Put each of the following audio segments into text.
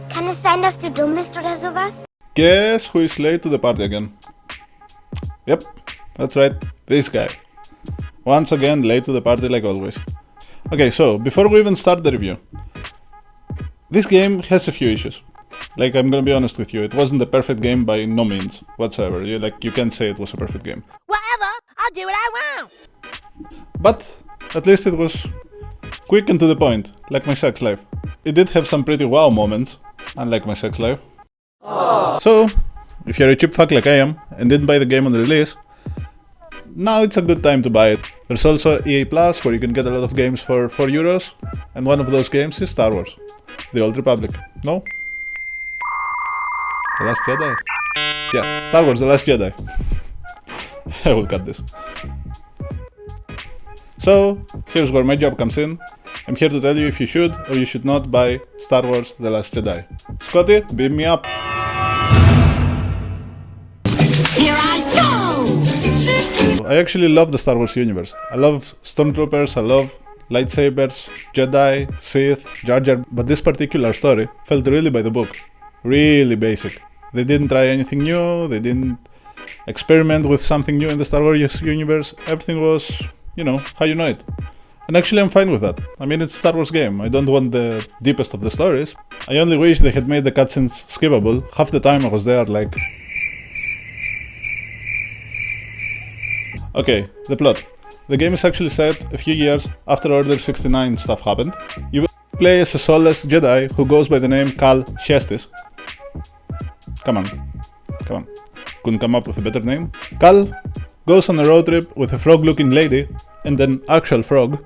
Kann es sein, dass du dumm bist oder sowas? Guess who is late to the party again? Yep, that's right, this guy. Once again, late to the party like always. Okay, so, before we even start the review, this game has a few issues. Like, I'm gonna be honest with you, it wasn't a perfect game by no means whatsoever. You can't say it was a perfect game. Whatever, I'll do what I want. But at least it was quick and to the point, like my sex life. It did have some pretty wow moments, unlike my sex life. Aww. So, if you're a cheap fuck like I am, and didn't buy the game on the release, now it's a good time to buy it. There's also EA Plus, where you can get a lot of games for €4, and one of those games is Star Wars. The Old Republic. No? The Last Jedi? Yeah, Star Wars The Last Jedi. I will cut this. So, here's where my job comes in. I'm here to tell you if you should or you should not buy Star Wars The Last Jedi. Scotty, beam me up. Here I go! I actually love the Star Wars universe. I love Stormtroopers, I love lightsabers, Jedi, Sith, Jar Jar, but this particular story felt really by the book. Really basic. They didn't try anything new, they didn't experiment with something new in the Star Wars universe. Everything was, you know, how you know it. And actually I'm fine with that. I mean, it's a Star Wars game. I don't want the deepest of the stories. I only wish they had made the cutscenes skippable. Half the time I was there like... Okay, the plot. The game is actually set a few years after Order 69 stuff happened. You will play as a soulless Jedi who goes by the name Cal Kestis. Come on. Couldn't come up with a better name? Cal goes on a road trip with a frog-looking lady and an actual frog.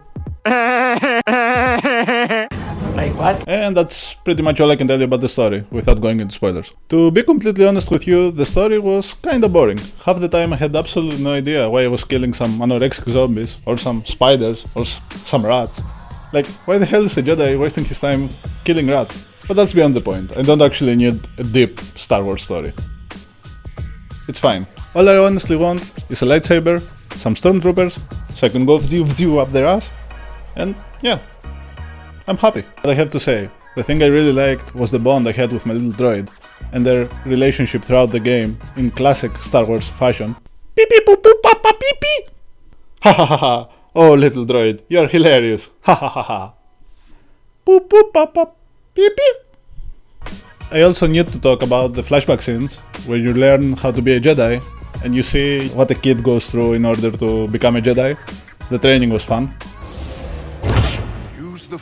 Wait, what? And that's pretty much all I can tell you about the story, without going into spoilers. To be completely honest with you, the story was kinda boring. Half the time I had absolutely no idea why I was killing some anorexic zombies, or some spiders, or some rats. Like, why the hell is a Jedi wasting his time killing rats? But that's beyond the point. I don't actually need a deep Star Wars story. It's fine. All I honestly want is a lightsaber, some stormtroopers, so I can go vzoo up their ass, and yeah, I'm happy. But I have to say, the thing I really liked was the bond I had with my little droid, and their relationship throughout the game in classic Star Wars fashion. Pee pee poo poo papa pee pee! Ha ha ha ha! Oh little droid, you're hilarious! Ha ha ha ha! Poo poo papa pee pee! I also need to talk about the flashback scenes, where you learn how to be a Jedi, and you see what a kid goes through in order to become a Jedi. The training was fun.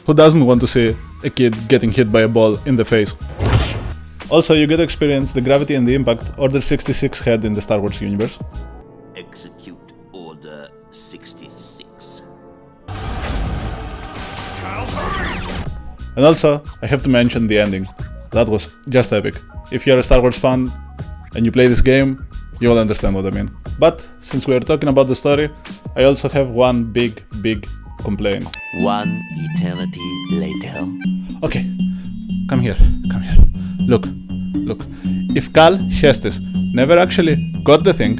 Who doesn't want to see a kid getting hit by a ball in the face? Also, you get to experience the gravity and the impact Order 66 had in the Star Wars universe. Execute Order 66. And also, I have to mention the ending. That was just epic. If you're a Star Wars fan and you play this game, you'll understand what I mean. But, since we are talking about the story, I also have one big complaint. One eternity later. Okay, come here. Look. If Cal Kestis never actually got the thing,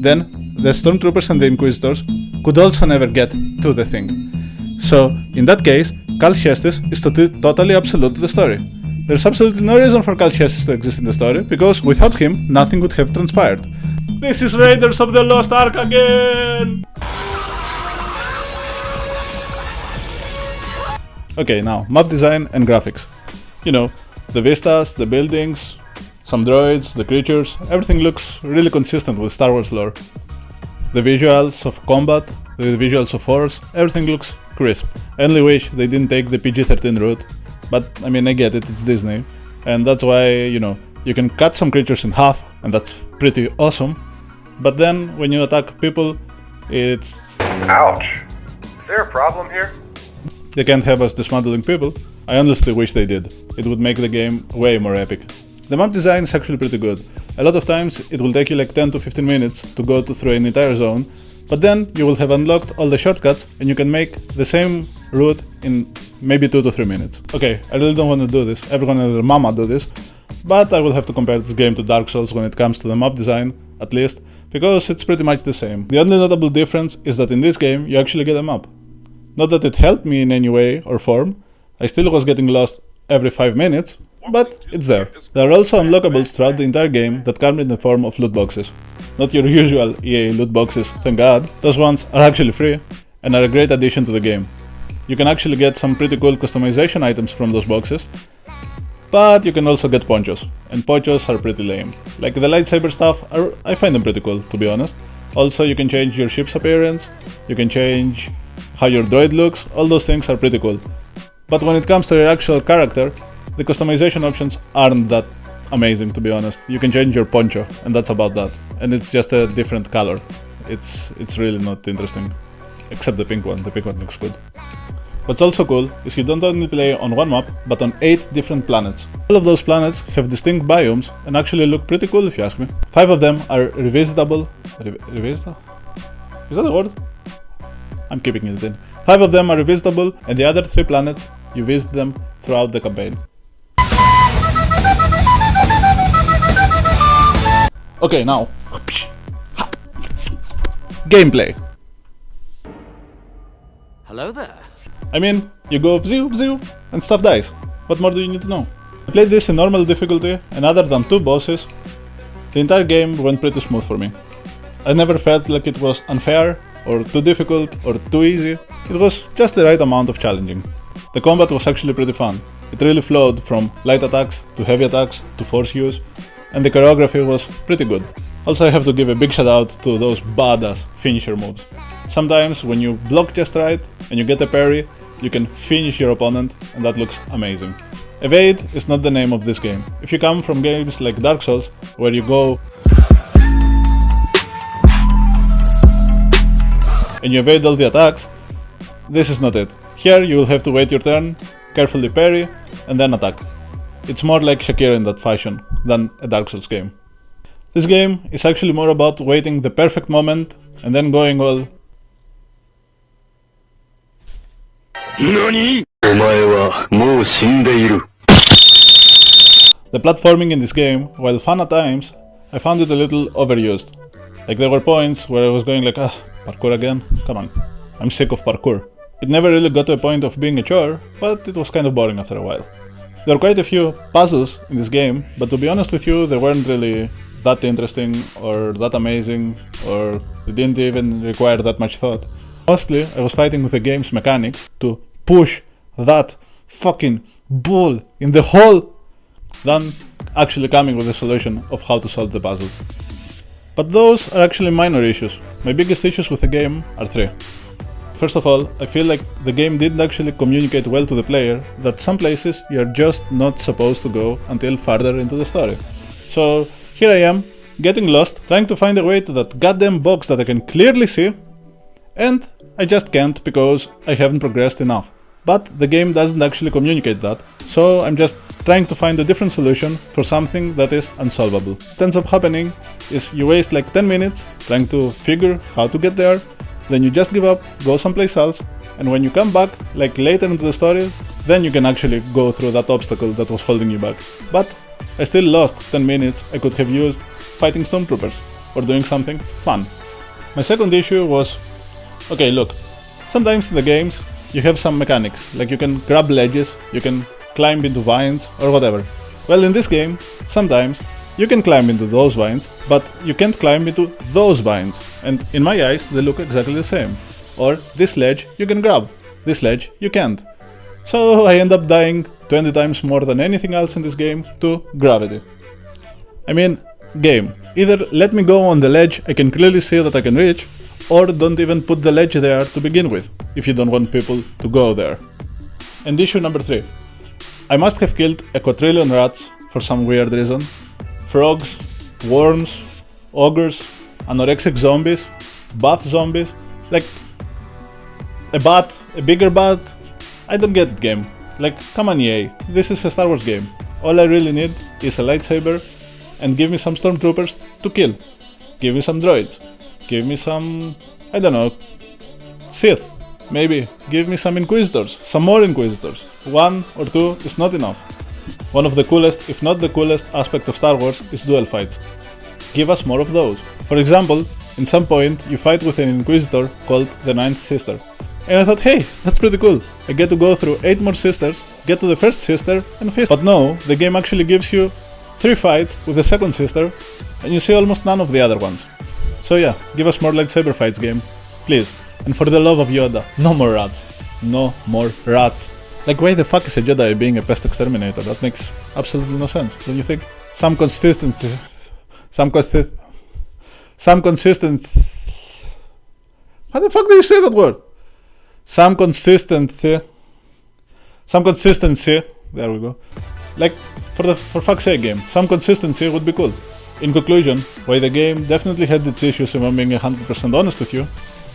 then the Stormtroopers and the Inquisitors could also never get to the thing. So, in that case, Cal Kestis is totally absolute to the story. There's absolutely no reason for Cal Kestis to exist in the story, because without him, nothing would have transpired. This is Raiders of the Lost Ark again! Okay, now, map design and graphics. You know, the vistas, the buildings, some droids, the creatures, everything looks really consistent with Star Wars lore. The visuals of combat, the visuals of Force, everything looks crisp. I only wish they didn't take the PG-13 route, but I mean, I get it, it's Disney, and that's why, you know, you can cut some creatures in half, and that's pretty awesome, but then when you attack people, it's... Ouch! Is there a problem here? They can't have us dismantling people. I honestly wish they did. It would make the game way more epic. The map design is actually pretty good. A lot of times it will take you like 10 to 15 minutes to go through an entire zone, but then you will have unlocked all the shortcuts and you can make the same route in maybe 2 to 3 minutes. Okay, I really don't want to do this, everyone and their mama do this, but I will have to compare this game to Dark Souls when it comes to the map design, at least, because it's pretty much the same. The only notable difference is that in this game you actually get a map. Not that it helped me in any way or form, I still was getting lost every 5 minutes, but it's there. There are also unlockables throughout the entire game that come in the form of loot boxes. Not your usual EA loot boxes, thank god. Those ones are actually free and are a great addition to the game. You can actually get some pretty cool customization items from those boxes, but you can also get ponchos, and ponchos are pretty lame. Like the lightsaber stuff, I find them pretty cool, to be honest. Also, you can change your ship's appearance, you can change how your droid looks, all those things are pretty cool. But when it comes to your actual character, the customization options aren't that amazing, to be honest. You can change your poncho, and that's about that. And it's just a different color. It's really not interesting. Except the pink one looks good. What's also cool is you don't only play on one map, but on 8 different planets. All of those planets have distinct biomes and actually look pretty cool if you ask me. 5 of them are revisitable. Revisitable? Is that a word? I'm keeping it in. 5 of them are revisitable, and the other 3 planets, you visit them throughout the campaign. Okay, now. Gameplay. Hello there. I mean, you go vzoo vzoo and stuff dies. What more do you need to know? I played this in normal difficulty, and other than 2 bosses, the entire game went pretty smooth for me. I never felt like it was unfair, or too difficult, or too easy. It was just the right amount of challenging. The combat was actually pretty fun. It really flowed from light attacks to heavy attacks to force use, and the choreography was pretty good. Also, I have to give a big shout out to those badass finisher moves. Sometimes when you block just right and you get a parry, you can finish your opponent, and that looks amazing. Evade is not the name of this game. If you come from games like Dark Souls, where you go and you evade all the attacks, this is not it. Here you will have to wait your turn, carefully parry, and then attack. It's more like Shakira in that fashion than a Dark Souls game. This game is actually more about waiting the perfect moment and then going all NANI?! お前はもう死んでいる。 The platforming in this game, while fun at times, I found it a little overused. Like there were points where I was going like, parkour again? Come on, I'm sick of parkour. It never really got to a point of being a chore, but it was kind of boring after a while. There are quite a few puzzles in this game, but to be honest with you, they weren't really that interesting or that amazing, or they didn't even require that much thought. Mostly, I was fighting with the game's mechanics to push that fucking bull in the hole than actually coming with a solution of how to solve the puzzle. But those are actually minor issues. My biggest issues with the game are 3. First of all, I feel like the game didn't actually communicate well to the player that some places you are just not supposed to go until farther into the story. So here I am, getting lost, trying to find a way to that goddamn box that I can clearly see, and I just can't because I haven't progressed enough. But the game doesn't actually communicate that, so I'm just trying to find a different solution for something that is unsolvable. What ends up happening is you waste like 10 minutes trying to figure how to get there, then you just give up, go someplace else, and when you come back, like later into the story, then you can actually go through that obstacle that was holding you back. But I still lost 10 minutes I could have used fighting stormtroopers or doing something fun. My second issue was, okay, look, sometimes in the games you have some mechanics, like you can grab ledges, you can climb into vines or whatever. Well, in this game, sometimes you can climb into those vines, but you can't climb into those vines, and in my eyes they look exactly the same. Or this ledge you can grab, this ledge you can't. So I end up dying 20 times more than anything else in this game to gravity. I mean, game, either let me go on the ledge I can clearly see that I can reach, or don't even put the ledge there to begin with, if you don't want people to go there. And issue number 3. I must have killed a quadrillion rats for some weird reason. Frogs, worms, ogres, anorexic zombies, bath zombies, like a bat, a bigger bat. I don't get it, game. Like, come on EA, this is a Star Wars game. All I really need is a lightsaber and give me some stormtroopers to kill. Give me some droids. Give me some, I don't know, Sith. Maybe give me some Inquisitors, some more Inquisitors. 1 or 2 is not enough. One of the coolest, if not the coolest, aspect of Star Wars is duel fights. Give us more of those. For example, in some point you fight with an Inquisitor called the Ninth Sister. And I thought, hey, that's pretty cool. I get to go through 8 more sisters, get to the first sister, and fist. But no, the game actually gives you 3 fights with the second sister, and you see almost none of the other ones. So yeah, give us more lightsaber fights, game. Please. And for the love of Yoda, no more rats. No more rats. Like, why the fuck is a Jedi being a pest exterminator? That makes absolutely no sense, don't you think? Some consistency. How the fuck do you say that word? Some consistency. There we go. Like, for fuck's sake, game. Some consistency would be cool. In conclusion, while the game definitely had its issues, if I'm being 100% honest with you,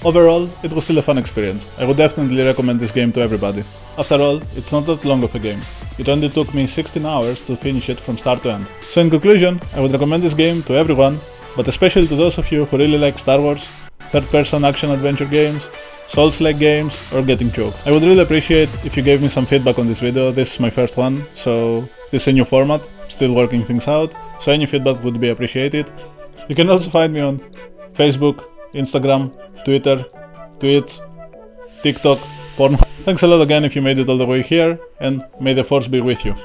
overall, it was still a fun experience. I would definitely recommend this game to everybody. After all, it's not that long of a game. It only took me 16 hours to finish it from start to end. So in conclusion, I would recommend this game to everyone, but especially to those of you who really like Star Wars, third-person action-adventure games, Souls-like games, or getting choked. I would really appreciate if you gave me some feedback on this video. This is my first one, so this is a new format, still working things out, so any feedback would be appreciated. You can also find me on Facebook, Instagram, Twitter, Twitch, TikTok, Pornhub. Thanks a lot again if you made it all the way here, and may the Force be with you.